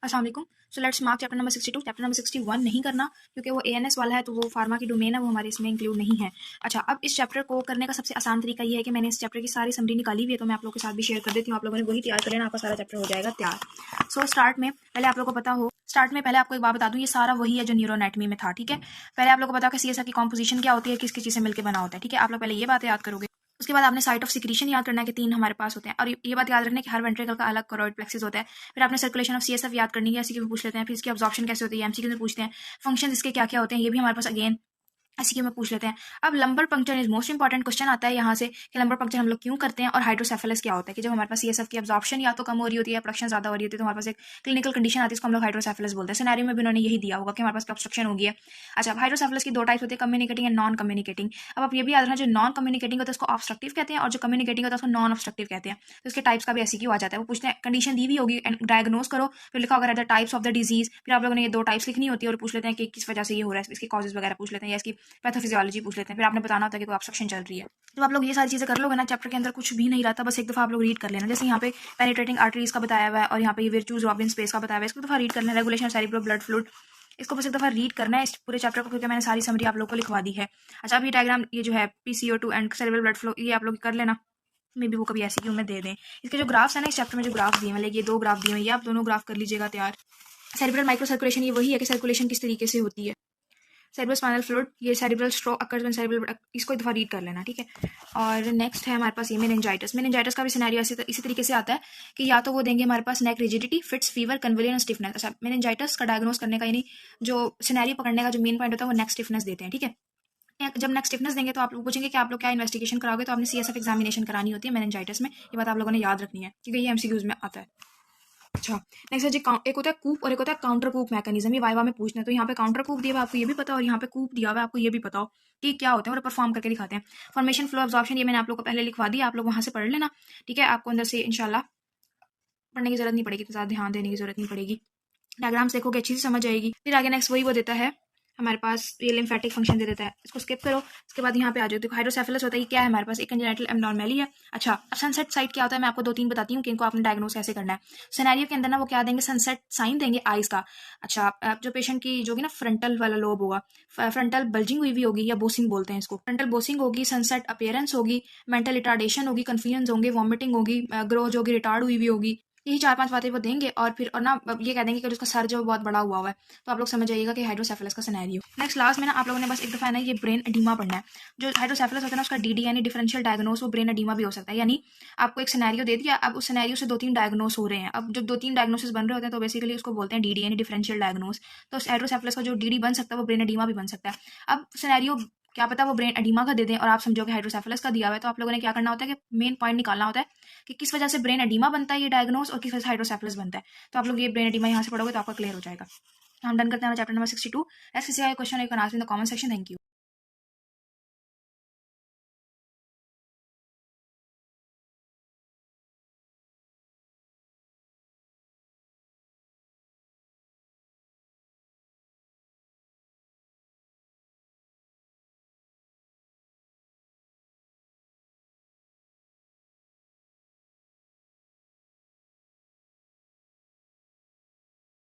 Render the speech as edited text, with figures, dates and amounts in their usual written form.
अस्सलाम वालेकुम। So let's mark chapter number 62। Chapter number 61 नहीं करना क्योंकि वो एएनएस वाला है, तो वो फार्मा की डोमेन है, वो हमारे इसमें इंक्लूड नहीं है। अच्छा, अब इस चैप्टर को करने का सबसे आसान तरीका ये है कि मैंने इस चैप्टर की सारी समरी निकाली हुई है, तो मैं आप लोगों के साथ भी शेयर कर देती हूँ। आप लोगों ने वही तैयार कर लेना, आपका सारा चैप्टर हो जाएगा तैयार। सो स्टार्ट में पहले आप लोगों को पता हो, स्टार्ट में पहले आपको एक बात बता दूं, ये सारा वही है जो न्यूरोएनाटॉमी में था। ठीक है, पहले आप लोगों को पता है कि सीएसएफ की कॉम्पोजिशन क्या होती है, किस किस चीज़ से मिलकर बना होता है। ठीक है, आप लोग पहले ये बात याद करोगे। उसके बाद आपने साइट ऑफ सिक्रीशन याद करना है कि 3 हमारे पास होते हैं, और ये बात याद रखना है कि हर वेंट्रिकल का अलग करोइड प्लेक्सिस होता है। फिर आपने सर्कुलेशन ऑफ सीएसएफ याद करनी है, एमसीक्यू में पूछ लेते हैं। फिर इसकी अब्जॉर्प्शन कैसे होती है, एमसीक्यू में पूछते हैं। फंक्शन इसके क्या क्या होते हैं, ये भी हमारे पास अगेन एमसीक्यू में पूछ लेते हैं। अब lumbar puncture is most important question आता है यहाँ से कि लंबर पंक्चर हम लोग क्यों करते हैं, और हाइड्रोसेफेलस क्या होता है। कि जब हमारे पास सीएसएफ की अब्जॉर्प्शन या तो कम हो रही होती है, प्रोडक्शन ज्यादा हो रही होती है, तो हमारे पास एक क्लिनिकल कंडीशन आती है, इसको हम लोग हाइड्रोसेफेलस बोलते हैं। सिनेरियो में भी उन्होंने यही दिया होगा कि हमारे पास ऑब्स्ट्रक्शन हो गई है। अच्छा, हाइड्रोसेफेलस की 2 टाइप्स होती है, कम्युनिकेटिंग एंड नॉन कम्युनिकेटिंग। अब आप ये भी याद रखना, जो नॉन कम्युनिकेटिंग होता है उसको ऑब्स्ट्रक्टिव कहते हैं, और जो कम्युनिकेटिंग होता है उसको नॉन ऑब्स्ट्रक्टिव कहते हैं। तो इसके टाइप्स का भी एमसीक्यू आ जाता है। वो पूछते हैं, कंडीशन दी हुई होगी, डायग्नोस करो, फिर लिखा होगा the types of the disease. फिर आप लोगों ने ये 2 टाइप्स लिखनी होती है, और पूछ लेते हैं कि किस वजह से ये हो रहा है, इसकी कॉजेज वगैरह पूछ लेते हैं, या इसकी पैथोफिजियोलॉजी पूछ लेते हैं। फिर आपने बताना होता है कि कोई ऑब्स्ट्रक्शन चल रही है। जब आप लोग ये सारी चीजें कर लोगे ना, चैप्टर के अंदर कुछ भी नहीं रहता, बस एक दफा आप लोग रीड कर लेना। जैसे यहाँ पे पेनिट्रेटिंग आर्टरीज का बताया हुआ है, और यहाँ पे विर्चूज रॉबिन स्पेस का बताया हुआ है, इसको दफा रीड कर लेना। रेगुलेशन सेरिब्रो ब्लड फ्लूइड, इसको बस एक दफा रीड करना है इस पूरे चैप्टर को, क्योंकि मैंने सारी समरी आप लोग को लिखवा दी है। अच्छा, अब ये डायग्राम, ये जो है PCO2 and cerebral blood flow, ये आप लोग कर लेना। मे बी वो कभी ऐसी क्यों में दे दें। इसके जो ग्राफ्स है ना, इस चैप्टर में जो ग्राफ दिए हैं, ये 2 ग्राफ दिए हैं, ये आप दोनों ग्राफ कर लीजिएगा तैयार। सेरिब्रल माइक्रो सर्कुलेशन, ये वही है कि सर्कुलेशन किस तरीके से होती है। सेरिब्रल स्पाइनल फ्लूइड, ये cerebral stroke occurs when cerebral, इसको एक दफा रीड कर लेना। ठीक है, और नेक्स्ट है हमारे पास ये मेनिंजाइटिस। मेनिंजाइटिस का भी सिनेरियो इसी तरीके से आता है कि या तो वो देंगे हमारे पास नेक रिजिडिटी, फिट्स, फीवर, कन्वलियन और स्टिफनेस। अच्छा, मेनिंजाइटिस का डायग्नोस करने का, यानी जो सिनेरियो पकड़ने का जो मेन पॉइंट होता है, वो नेक स्टिफनेस देते हैं। ठीक है, जब नेक स्टिफनेस देंगे तो आप लोग पूछेंगे कि आप लोग क्या इन्वेस्टिगेशन कराओगे, तो आपने सीएसएफ एग्जामिनेशन करानी होती है मेनिंजाइटिस में। ये बात आप लोगों ने याद रखनी है, क्योंकि ये एमसीक्यूज में आता है। अच्छा, नेक्स्ट है जी, एक होता है कूप और एक होता है काउंटर कूप मैकेनिज्म। ये वाइवा में पूछना है, तो यहाँ पे काउंटर कूप दिया हुआ है, आपको ये भी पता हो, और यहाँ पे कूप दिया हुआ है, आपको ये भी पता हो कि क्या होते हैं, और परफॉर्म करके दिखाते हैं। फॉर्मेशन, फ्लो, अब्जॉर्प्शन, ये मैंने आप लोग को पहले लिखवा दिया, आप लोग वहां से पढ़ लेना। ठीक है, आपको अंदर से इंशाल्लाह पढ़ने की जरूरत नहीं पड़ेगी, तो ज्यादा ध्यान देने की जरूरत नहीं पड़ेगी। डायग्राम्स देखोगे अच्छी से समझ आएगी। फिर आगे नेक्स्ट वही वो देता है हमारे पास, ये लिम्फेटिक फंक्शन दे देता है, इसको स्किप करो। इसके बाद यहाँ पे आ जाओ, देखो हाइड्रोसेफेलस होता है, ये क्या है हमारे पास, एक कंजेनिटल एब्नॉर्मली है। अच्छा, अब सनसेट साइट क्या होता है, मैं आपको 2-3 बताती हूँ कि इनको आपने डायग्नोस कैसे करना है। सिनेरियो के अंदर ना वो क्या देंगे, सनसेट साइन देंगे आइज का। अच्छा, अब जो पेशेंट की जो होगी ना, फ्रंटल वाला लोब होगा, फ्रंटल बल्जिंग हुई भी होगी, या बोसिंग बोलते हैं इसको, फ्रंटल बोसिंग होगी, सनसेट अपीयरेंस होगी, मेंटल रिटार्डेशन होगी, कंफ्यूजन होंगे, वॉमिटिंग होगी, ग्रोथ होगी, रिटार्ड हुई भी होगी। यही 4-5 बातें वो देंगे, और फिर और ना ये कह देंगे कि उसका सर जो बहुत बड़ा हुआ है, तो आप लोग समझ जाइएगा कि हाइड्रोसेफेलस का सिनेरियो। नेक्स्ट लास्ट में ना आप लोगों ने बस एक दफा ना ये ब्रेन एडीमा पढ़ना है। जो हाइड्रोसेफेलस होता है ना, उसका डीडी यानी डिफरेंशियल डायग्नोस, वो ब्रेन एडीमा भी हो सकता है। यानी आपको एक सिनेरियो दे दिया, अब उस सिनेरियो से 2-3 डायग्नोस हो रहे हैं। अब जब 2-3 डायग्नोसिस बन रहे होते हैं, तो बेसिकली उसको बोलते हैं डीडी यानी डिफरेंशियल डायग्नोस। तो हाइड्रोसेफेलस का जो डीडी बन सकता है, वो ब्रेन एडीमा भी बन सकता है। अब सिनेरियो क्या पता वो ब्रेन एडीमा का दे दें, और आप समझोगे हाइड्रोसेफेलस का दिया हुआ है, तो आप लोगों ने क्या करना होता है कि मेन पॉइंट निकालना होता है कि किस वजह से ब्रेन एडीमा बनता है, ये डायग्नोस, और किस वजह से हाइड्रोसेफेलस बनता है। तो आप लोग ये ब्रेन एडीमा यहाँ से पढ़ोगे तो आपका क्लियर हो जाएगा। हम डन करते हैं चैप्टर नंबर 62। ऐसे किसी का क्वेश्चन है, कमेंट सेक्शन। Thank you.